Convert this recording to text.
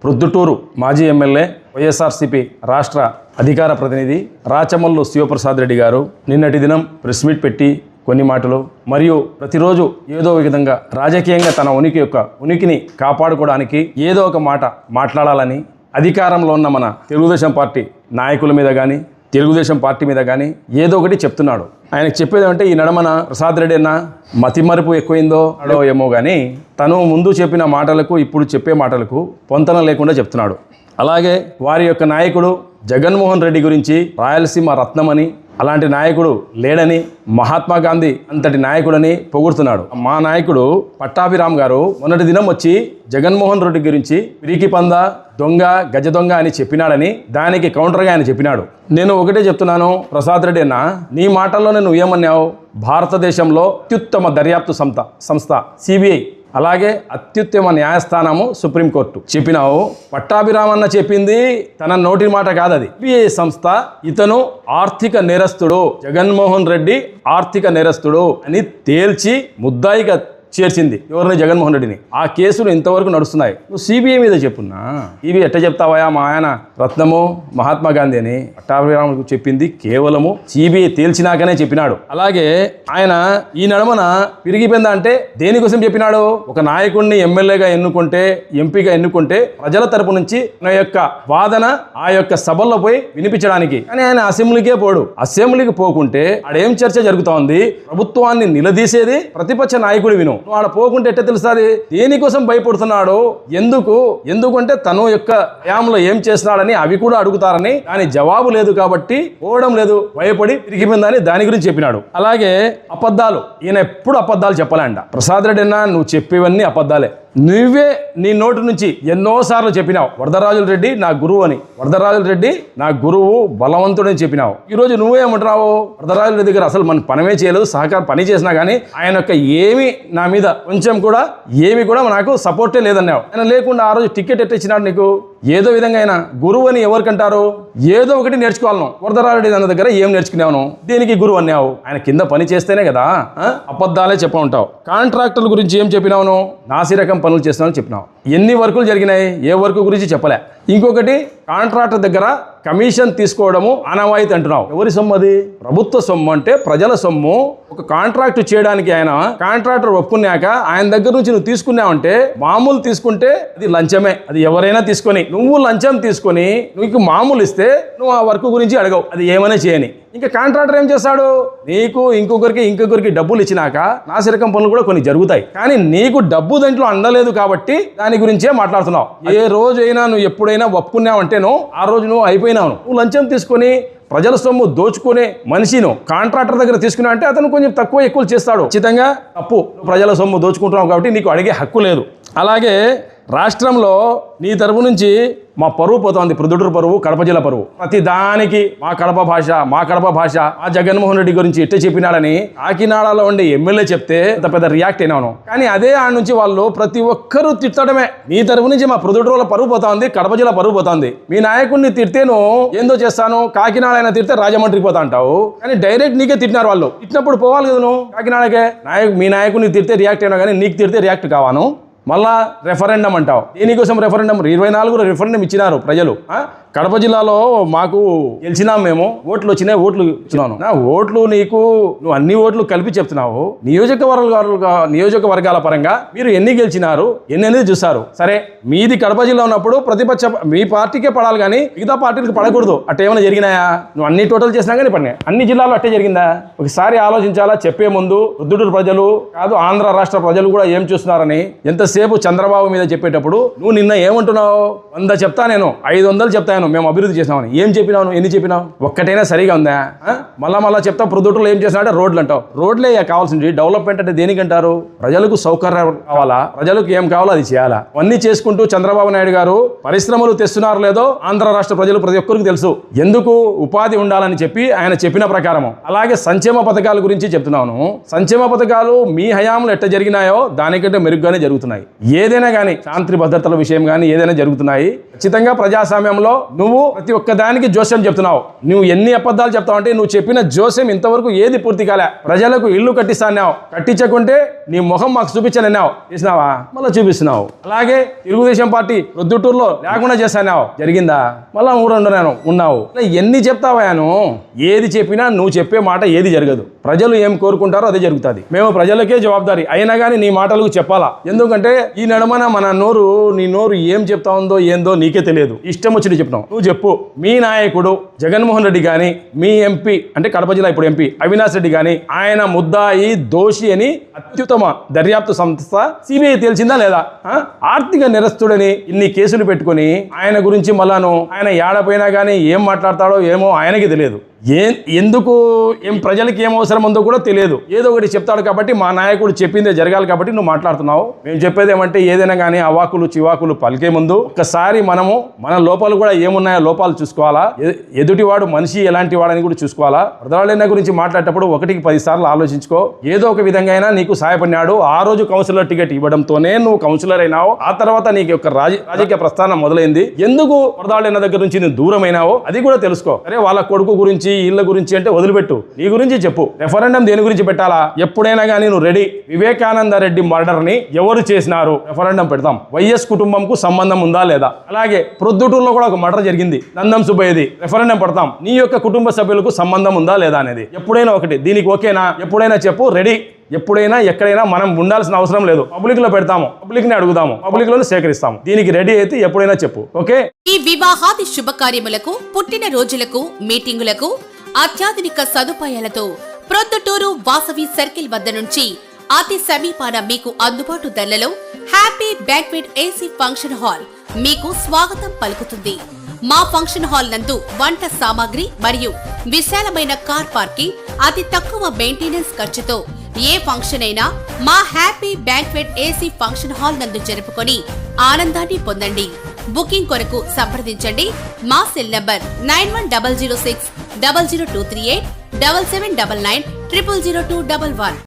ప్రొద్దుటూరు మాజీ ఎమ్మెల్యే వైఎస్ఆర్సీపీ రాష్ట్ర అధికార ప్రతినిధి రాచమల్లు శివప్రసాద్ రెడ్డి గారు నిన్నటి దినం ప్రెస్ మీట్ పెట్టి కొన్ని మాటలు మరియు ప్రతిరోజు ఏదో ఒక విధంగా రాజకీయంగా తన ఉనికిని కాపాడుకోవడానికి ఏదో ఒక మాట మాట్లాడాలని అధికారంలో ఉన్న మన తెలుగుదేశం పార్టీ నాయకుల మీద కానీ తెలుగుదేశం పార్టీ మీద కానీ ఏదో ఒకటి చెప్తున్నాడు. ఆయనకు చెప్పేది అంటే ఈ నడమన ప్రసాద్ రెడ్డి అన్న మతిమరుపు ఎక్కువైందో ఏమో కానీ తను ముందు చెప్పిన మాటలకు ఇప్పుడు చెప్పే మాటలకు పొంతన లేకుండా చెప్తున్నాడు. అలాగే వారి యొక్క నాయకుడు జగన్మోహన్ రెడ్డి గురించి రాయలసీమ రత్నమని అలాంటి నాయకుడు లేడని మహాత్మా గాంధీ అంతటి నాయకుడని పొగుడుతున్నాడు. మా నాయకుడు పట్టాభిరామ్ గారు మొన్నటి దినం వచ్చి జగన్మోహన్ రెడ్డి గురించి పిరికి పంద దొంగ గజ దొంగ అని చెప్పినాడని దానికి కౌంటర్గా ఆయన చెప్పినాడు. నేను ఒకటే చెప్తున్నాను, ప్రసాద్ రెడ్డి అన్న నీ మాటల్లోనే నువ్వు ఏమన్నావు? భారతదేశంలో అత్యుత్తమ దర్యాప్తు సంస్థ సిబిఐ, అలాగే అత్యుత్తమ న్యాయస్థానము సుప్రీంకోర్టు చెప్పినావు. పట్టాభిరామన్న చెప్పింది తన నోటి మాట కాదది. సిబిఐ సంస్థ ఇతను ఆర్థిక నేరస్తుడు, జగన్మోహన్ రెడ్డి ఆర్థిక నేరస్తుడు అని తేల్చి ముద్దాయిగా చేర్చింది ఎవరిని? జగన్మోహన్ రెడ్డిని. ఆ కేసులు ఇంతవరకు నడుస్తున్నాయి. నువ్వు సిబిఐ మీద చెప్పున్నా ఇవి ఎట్ట చెప్తావా? మా ఆయన రత్నము మహాత్మా గాంధీ అని పట్టాభిరామకు చెప్పింది కేవలము సిబిఐ తేల్చినాకనే చెప్పినాడు. అలాగే ఆయన ఈ నడమన పిరిగిపోయిందా అంటే దేనికోసం చెప్పినాడు? ఒక నాయకుడిని ఎమ్మెల్యేగా ఎన్నుకుంటే ఎంపీగా ఎన్నుకుంటే ప్రజల తరపు నుంచి నా యొక్క వాదన ఆ యొక్క సభల్లో పోయి వినిపించడానికి. కానీ ఆయన అసెంబ్లీకే పోడు. అసెంబ్లీకి పోకుంటే ఆడేం చర్చ జరుగుతోంది? ప్రభుత్వాన్ని నిలదీసేది ప్రతిపక్ష నాయకుడు విను. ఆడ పోకుంటే ఎట్ట తెలుస్తుంది దేనికోసం భయపడుతున్నాడు? ఎందుకంటే తను యొక్క హయాంలో ఏం చేస్తున్నాడని అవి కూడా అడుగుతారని దాని జవాబు లేదు కాబట్టి పోవడం లేదు, భయపడి తిరిగిపోయిందని దాని గురించి చెప్పినాడు. అలాగే అబద్ధాలు, ఈయన ఎప్పుడు అబద్ధాలు చెప్పాలంట. ప్రసాద్ రెడ్డి అన్న నువ్వు చెప్పేవన్నీ అబద్ధాలే. నువ్వే నీ నోటి నుంచి ఎన్నోసార్లు చెప్పినావు వరదరాజుల రెడ్డి నా గురువు అని. వరదరాజుల రెడ్డి నా గురువు బలవంతుడని చెప్పినావు. ఈరోజు నువ్వేమంటున్నావు? వరదరాజుల రెడ్డి దగ్గర అసలు మన పనమే చేయలేదు, సహకారం పని చేసినా కానీ ఆయన యొక్క ఏమి నా మీద కొంచెం కూడా ఏమి కూడా నాకు సపోర్టే లేదన్నావు. ఆయన లేకుండా ఆ రోజు టికెట్ ఎట్టిచ్చినాడు నీకు? ఏదో విధంగా ఆయన గురువు అని ఎవరికంటారు? ఏదో ఒకటి నేర్చుకోవాలను. వరదరాజుడి అన్న దగ్గర ఏం నేర్చుకున్నావు? దేనికి గురువు అన్నావు? ఆయన కింద పని చేస్తేనే కదా అబద్ధాలే చెప్ప ఉంటావు. కాంట్రాక్టర్ల గురించి ఏం చెప్పినావును? నాసిరకం పనులు చేస్తున్నావు చెప్పినావు. ఎన్ని వర్కులు జరిగినాయి? ఏ వర్క్ గురించి చెప్పలే. ఇంకొకటి కాంట్రాక్టర్ దగ్గర కమిషన్ తీసుకోవడము ఆనవాయితీ అంటున్నావు. ఎవరి సొమ్ము అది? ప్రభుత్వ సొమ్ము అంటే ప్రజల సొమ్ము. ఒక కాంట్రాక్ట్ చేయడానికి ఆయన కాంట్రాక్టర్ ఒప్పుకున్నాక ఆయన దగ్గర నుంచి నువ్వు తీసుకున్నావంటే మామూలు తీసుకుంటే అది లంచమే. అది ఎవరైనా తీసుకొని నువ్వు లంచం తీసుకొని నీకు మామూలు ఇస్తే నువ్వు ఆ వర్క్ గురించి అడగవు, అది ఏమైనా చేయని. ఇంకా కాంట్రాక్టర్ ఏం చేస్తాడు? నీకు ఇంకొకరికి డబ్బులు ఇచ్చినాక నాసిరకం పనులు కూడా కొన్ని జరుగుతాయి. కానీ నీకు డబ్బు దాంట్లో అందలేదు కాబట్టి దాని గురించే మాట్లాడుతున్నావు. ఏ రోజైనా నువ్వు ఎప్పుడైనా ఒప్పుకున్నావంటేనో ఆ రోజు నువ్వు అయిపోయినావు. నువ్వు లంచం తీసుకొని ప్రజల సొమ్ము దోచుకునే మనిషిను కాంట్రాక్టర్ దగ్గర తీసుకున్నా అంటే అతను కొంచెం తక్కువ ఎక్కువ చేస్తాడు. ఖచ్చితంగా తప్పు. ప్రజల సొమ్ము దోచుకుంటున్నావు కాబట్టి నీకు అడిగే హక్కు లేదు. అలాగే రాష్ట్రంలో నీ తరపు నుంచి మా పరువు పోతుంది, ప్రొద్దుటూరు పరువు, కడప జిల్లా పరువు. ప్రతి దానికి మా కడప భాష మా జగన్మోహన్ రెడ్డి గురించి ఎట్టే చెప్పినాడని కాకినాడలో ఉండే ఎమ్మెల్యే చెప్తే అంత పెద్ద రియాక్ట్ అయినాను. కానీ అదే ఆడ నుంచి వాళ్ళు ప్రతి ఒక్కరూ తిట్టడమే. నీ తరపు నుంచి మా ప్రొద్దుటూరులో పరువు పోతుంది, కడప జిల్లా పరువు పోతుంది. మీ నాయకుడిని తిడితేను ఏందో చేస్తాను, కాకినాడ అయినా తిడితే రాజమండ్రికి పోతా అంటావు. కానీ డైరెక్ట్ నీకే తిట్టినారు వాళ్ళు. తిట్టినప్పుడు పోవాలి కదా నువ్వు కాకినాడకే. మీ నాయకుడిని తిడితే రియాక్ట్ అయినా కానీ నీకు తిడితే రియాక్ట్ కావాను. మళ్ళా రెఫరెండం అంటావు. దీనికోసం రెఫరెండం 24 రెఫరెండం ఇచ్చినారు ప్రజలు. కడప జిల్లాలో మాకు గెలిచినాం, మేము ఓట్లు వచ్చినాయి, ఓట్లు ఇచ్చినాను. నా ఓట్లు నీకు నువ్వు అన్ని ఓట్లు కలిపి చెప్తున్నావు. నియోజకవర్గాల పరంగా మీరు ఎన్ని గెలిచినారు ఎన్ని అనేది చూస్తారు. సరే మీది కడప జిల్లా ఉన్నప్పుడు ప్రతిపక్ష మీ పార్టీకే పడాలి కానీ మిగతా పార్టీలకు పడకూడదు. అట్ట ఏమైనా జరిగినాయా? నువ్వు అన్ని టోటల్ చేసినా కానీ పడినాయి. అన్ని జిల్లాలో అట్టే జరిగిందా? ఒకసారి ఆలోచించాలా. చెప్పే ముందు ప్రొద్దుటూరు ప్రజలు కాదు ఆంధ్ర రాష్ట్ర ప్రజలు కూడా ఏం చూస్తున్నారని. ఎంతసేపు చంద్రబాబు మీద చెప్పేటప్పుడు నువ్వు నిన్న ఏమంటున్నావు? 100 చెప్తా, నేను 500 చెప్తాను మేము అభివృద్ధి చేసినామని. ఏం చెప్పినావు? ఎన్ని చెప్పినావు? ఒక్కటైనా సరిగా ఉందా? మళ్ళా చెప్తావు ప్రొద్దుటూరులో ఏం చేసినా అంటే రోడ్లు అంటావు. రోడ్లే కావాల్సింది. డెవలప్మెంట్ అంటే దేనికంటారు? ప్రజలకు సౌకర్యం కావాలా, ప్రజలకు ఏం కావాలో అది చేయాలా. అన్నీ చేసుకుంటూ చంద్రబాబు నాయుడు గారు పరిశ్రమలు తెస్తున్నారు లేదో ఆంధ్ర రాష్ట్ర ప్రజలు ప్రతి ఒక్కరికి తెలుసు. ఎందుకు ఉపాధి ఉండాలని చెప్పి ఆయన చెప్పిన ప్రకారము. అలాగే సంక్షేమ పథకాల గురించి చెప్తున్నాను. సంక్షేమ పథకాలు మీ హయాంలో ఎట్ట జరిగినాయో దానికంటే మెరుగ్గానే జరుగుతున్నాయి. ఏదైనా కానీ శాంతి భద్రతల విషయం కానీ ఏదైనా జరుగుతున్నాయి. ఖచ్చితంగా ప్రజాస్వామ్యంలో నువ్వు ప్రతి ఒక్క దానికి జోస్యం చెప్తున్నావు. నువ్వు ఎన్ని అబద్ధాలు చెప్తావు అంటే నువ్వు చెప్పిన జోస్యం ఇంతవరకు ఏది పూర్తి కాలే. ప్రజలకు ఇల్లు కట్టిస్తాన్నావు, కట్టించకుంటే నీ ముఖం మాకు చూపించనన్నావు, చేసినావా? మళ్ళీ చూపిస్తున్నావు. అలాగే తెలుగుదేశం పార్టీ ప్రొద్దుటూరులో లేకుండా చేస్తానావు, జరిగిందా? మళ్ళా ఊరండున్నాను ఉన్నావు. ఎన్ని చెప్తావాను? ఏది చెప్పినా నువ్వు చెప్పే మాట ఏది జరగదు. ప్రజలు ఏం కోరుకుంటారో అదే జరుగుతుంది. మేము ప్రజలకే జవాబుదారి అయినా కానీ నీ మాటలకు చెప్పాలా. ఎందుకంటే ఈ నడుమన మన నోరు, నీ నోరు ఏం చెప్తా ఉందో ఏందో నీకే తెలియదు. ఇష్టం వచ్చినట్టు చెప్తావు. నువ్వు చెప్పు. మీ నాయకుడు జగన్మోహన్ రెడ్డి గాని, మీ ఎంపీ అంటే కడప జిల్లా ఇప్పుడు ఎంపీ అవినాష్ రెడ్డి గాని, ఆయన ముద్దాయి దోషి అని అత్యుత్తమ దర్యాప్తు సంస్థ సిబిఐ తేల్చిందా లేదా? ఆర్థిక నేరస్తుడని ఇన్ని కేసులు పెట్టుకుని ఆయన గురించి మళ్ళాను ఆయన ఏడపోయినా కానీ ఏం మాట్లాడతాడో ఏమో ఆయనకి తెలియదు. ఎందుకు ప్రజలకి ఏం అవసరం ఉందో కూడా తెలియదు. ఏదో ఒకటి చెప్తాడు కాబట్టి మా నాయకుడు చెప్పిందే జరగాలి కాబట్టి నువ్వు మాట్లాడుతున్నావు. మేము చెప్పేది ఏమంటే ఏదైనా కానీ అవాకులు చివాకులు పలికే ముందు ఒక్కసారి మనము మన లోపాలు కూడా ఏమున్నాయో లోపాలు చూసుకోవాలా. ఎదుటివాడు మనిషి ఎలాంటి వాడని కూడా చూసుకోవాలా. ప్రధాన గురించి మాట్లాడేటప్పుడు 1కి 10 సార్లు ఆలోచించుకో. ఏదో ఒక విధంగా అయినా నీకు సహాయపడినాడు. ఆ రోజు కౌన్సిలర్ టికెట్ ఇవ్వడంతోనే నువ్వు కౌన్సిలర్ అయినావు. ఆ తర్వాత నీకు యొక్క రాజకీయ ప్రస్థానం మొదలైంది. ఎందుకు ప్రధాన దగ్గర నుంచి నువ్వు దూరం అయినావో అది కూడా తెలుసుకో. అరే వాళ్ళ కొడుకు గురించి ఇళ్ళ గురించి అంటే వదిలిపెట్టు, నీ గురించి చెప్పు. రెఫరెండం దేని గురించి పెట్టాలా? ఎప్పుడైనా కానీ నువ్వు రెడీ. వివేకానంద రెడ్డి మర్డర్ ని ఎవరు చేసినారు? రెఫరెండం పెడతాం. వైఎస్ కుటుంబంకు సంబంధం ఉందా లేదా? అలాగే ప్రొద్దుటూరులో కూడా ఒక మర్డర్ జరిగింది, నందం సుబ్బయ్యది. రెఫరెండం పెడతాం. నీ యొక్క కుటుంబ సభ్యులకు సంబంధం ఉందా లేదా అనేది. ఎప్పుడైనా ఒకటి. దీనికి ఓకేనా? ఎప్పుడైనా చెప్పు. రెడీ. ఎప్పుడైనా ఎక్కడైనా మనం ఉండాల్సిన అవసరం లేదు. పబ్లిక్ లో పెడతాము, పబ్లిక్ ని అడుగుదాము, పబ్లిక్ లోనే సేకరిస్తాము. దీనికి రెడీ అయితే ఎప్పుడైనా చెప్పు. ఓకే. ఈ వివాహాది శుభకార్యములకు, పుట్టిన రోజులకు, మీటింగులకు అత్యాధునిక సదుపాయాలతో ప్రొద్దుటూరు వాసవి సర్కిల్ వద్ద నుంచి అతి సమీపాన మీకు అందుబాటు ధరలలో happy banquet AC function hall మీకు స్వాగతం పలుకుతుంది. మా ఫంక్షన్ హాల్ నందు వంట సామాగ్రి మరియు విశాలమైన కార్ పార్కింగ్, అతి తక్కువ మెయింటెనెన్స్ ఖర్చుతో ఏ ఫంక్షన్ అయినా మా happy banquet AC function hall నందు జరుపుకొని ఆనందాన్ని పొందండి. బుకింగ్ కొరకు సంప్రదించండి. మా సెల్ నంబర్ 9100600238 7799 000211.